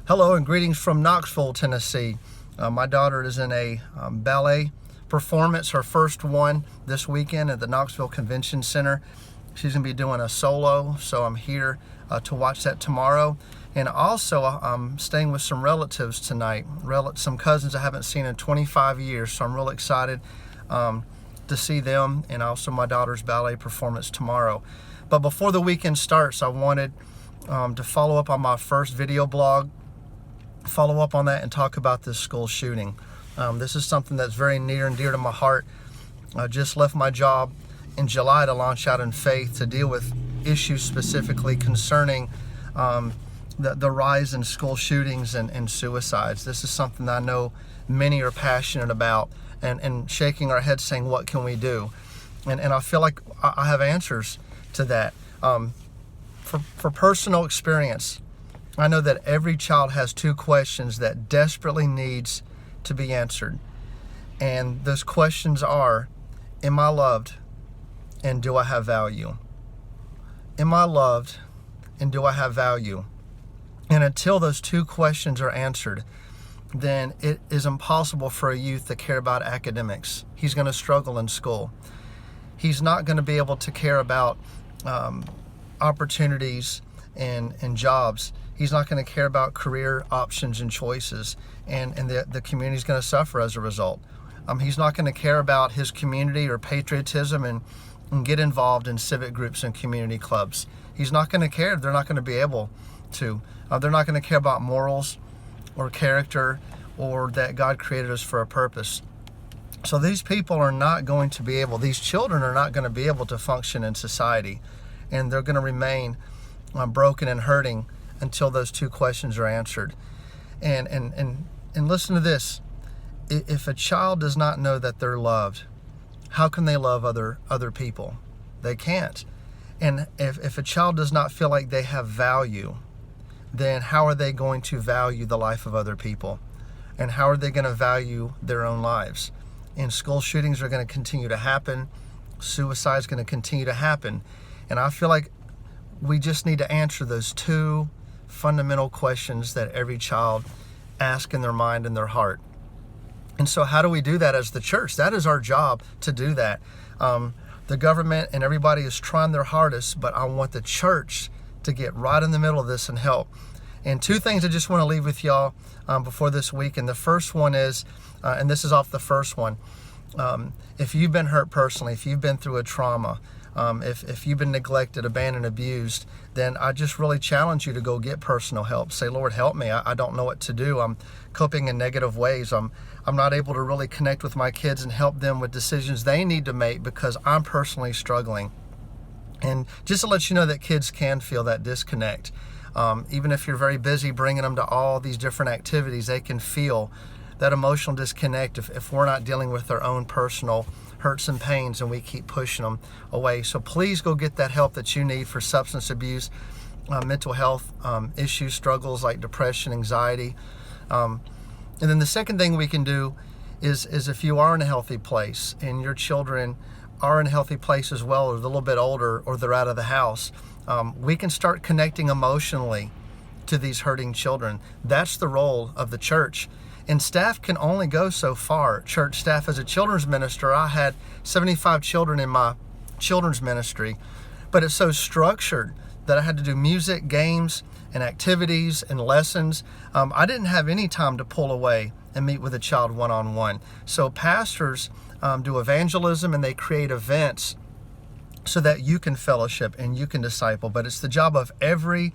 Hello and greetings from Knoxville, Tennessee. My daughter is in a ballet performance, her first one this weekend at the Knoxville Convention Center. She's going to be doing a solo, so I'm here to watch that tomorrow. And also, I'm staying with some relatives tonight, some cousins I haven't seen in 25 years, so I'm really excited to see them, and also my daughter's ballet performance tomorrow. But before the weekend starts, I wanted to follow up on my first video blog, follow up on that and talk about this school shooting. This is something that's very near and dear to my heart. I just left my job in July to launch out in faith to deal with issues specifically concerning the rise in school shootings and suicides. This is something that I know many are passionate about and shaking our heads saying, what can we do? And I feel like I have answers to that. For personal experience, I know that every child has two questions that desperately needs to be answered. And those questions are, am I loved and do I have value? Am I loved and do I have value? And until those two questions are answered, then it is impossible for a youth to care about academics. He's going to struggle in school. He's not going to be able to care about opportunities and jobs. He's not going to care about career options and choices, and the community is going to suffer as a result. He's not going to care about his community or patriotism and get involved in civic groups and community clubs. He's not going to care. They're not going to be able to. They're not going to care about morals or character or that God created us for a purpose. So these people are not going to be able, these children are not going to be able to function in society, and they're going to remain broken and hurting until those two questions are answered. And listen to this. If a child does not know that they're loved, how can they love other people? They can't. And if a child does not feel like they have value, then how are they going to value the life of other people? And how are they going to value their own lives? And school shootings are going to continue to happen. Suicide is going to continue to happen. And I feel like we just need to answer those two fundamental questions that every child asks in their mind and their heart. And so how do we do that as the church? That is our job to do that. The government and everybody is trying their hardest, but I want the church to get right in the middle of this and help. And two things I just want to leave with y'all before this week. And the first one is, and this is off the first one, if you've been hurt personally, if you've been through a trauma, if you've been neglected, abandoned, abused, then I just really challenge you to go get personal help. Say, Lord, help me. I don't know what to do. I'm coping in negative ways. I'm not able to really connect with my kids and help them with decisions they need to make because I'm personally struggling. And just to let you know that kids can feel that disconnect. Even if you're very busy bringing them to all these different activities, they can feel that emotional disconnect if we're not dealing with their own personal hurts and pains and we keep pushing them away. So please go get that help that you need for substance abuse, mental health issues, struggles like depression, anxiety. And then the second thing we can do is if you are in a healthy place and your children are in a healthy place as well, or they're a little bit older, or they're out of the house, we can start connecting emotionally to these hurting children. That's the role of the church. And staff can only go so far. Church staff, as a children's minister, I had 75 children in my children's ministry, but it's so structured that I had to do music, games, and activities and lessons. I didn't have any time to pull away and meet with a child one-on-one. So pastors do evangelism and they create events so that you can fellowship and you can disciple. But it's the job of every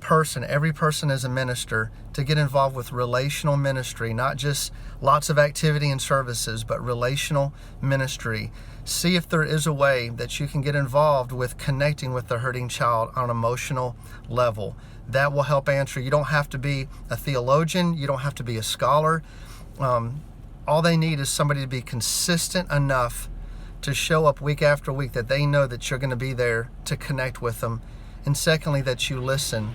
person as a minister to get involved with relational ministry, not just lots of activity and services, but relational ministry. See if there is a way that you can get involved with connecting with the hurting child on an emotional level. That will help answer. You don't have to be a theologian. You don't have to be a scholar. All they need is somebody to be consistent enough to show up week after week that they know that you're going to be there to connect with them. And secondly, that you listen.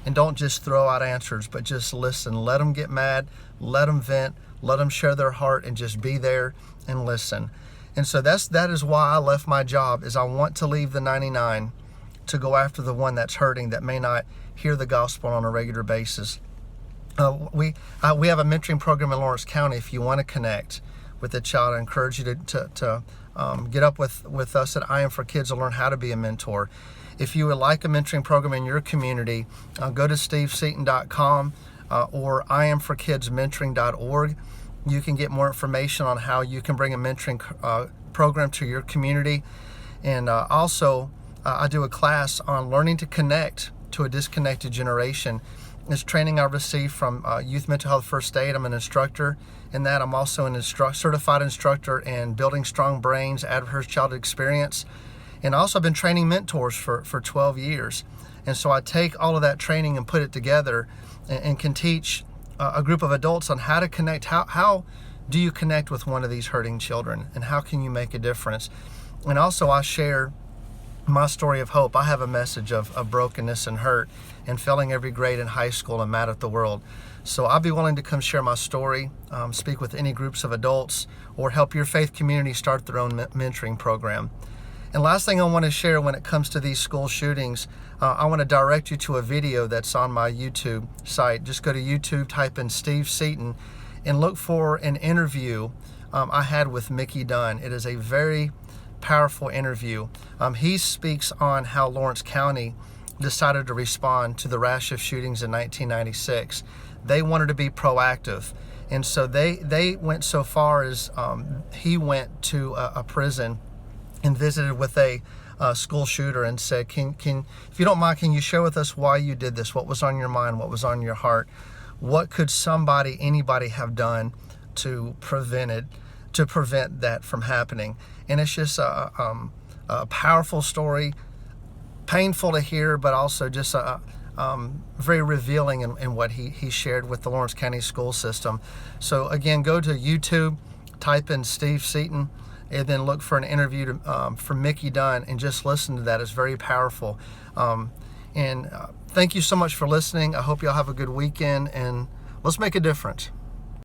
And don't just throw out answers, but just listen. Let them get mad, let them vent, let them share their heart, and just be there and listen. And so that is why I left my job, is I want to leave the 99 to go after the one that's hurting, that may not hear the gospel on a regular basis. We have a mentoring program in Lawrence County. If you want to connect with a child, I encourage you to get up with us at I Am for Kids to learn how to be a mentor. If you would like a mentoring program in your community, go to steveseaton.com or iamforkidsmentoring.org. You can get more information on how you can bring a mentoring program to your community. And also, I do a class on learning to connect to a disconnected generation. It's training I received from Youth Mental Health First Aid. I'm an instructor in that. I'm also an certified instructor in building strong brains, adverse childhood experience. And also I've been training mentors for 12 years. And so I take all of that training and put it together and can teach a group of adults on how to connect. How do you connect with one of these hurting children, and how can you make a difference? And also I share my story of hope. I have a message of brokenness and hurt and failing every grade in high school and mad at the world. So I'll be willing to come share my story, speak with any groups of adults, or help your faith community start their own mentoring program. And last thing I want to share when it comes to these school shootings, I want to direct you to a video that's on my YouTube site. Just go to YouTube, type in Steve Seaton, and look for an interview I had with Mickey Dunn. It is a very powerful interview. He speaks on how Lawrence County decided to respond to the rash of shootings in 1996. They wanted to be proactive, and so they went so far as he went to a prison and visited with a school shooter and said, can if you don't mind, can you share with us why you did this? What was on your mind? What was on your heart? What could anybody have done to prevent that from happening? And it's just a powerful story, painful to hear, but also just very revealing in what he shared with the Lawrence County school system. So again, go to YouTube, type in Steve Seaton, and then look for an interview from Mickey Dunn and just listen to that. It's very powerful. Thank you so much for listening. I hope y'all have a good weekend, and let's make a difference.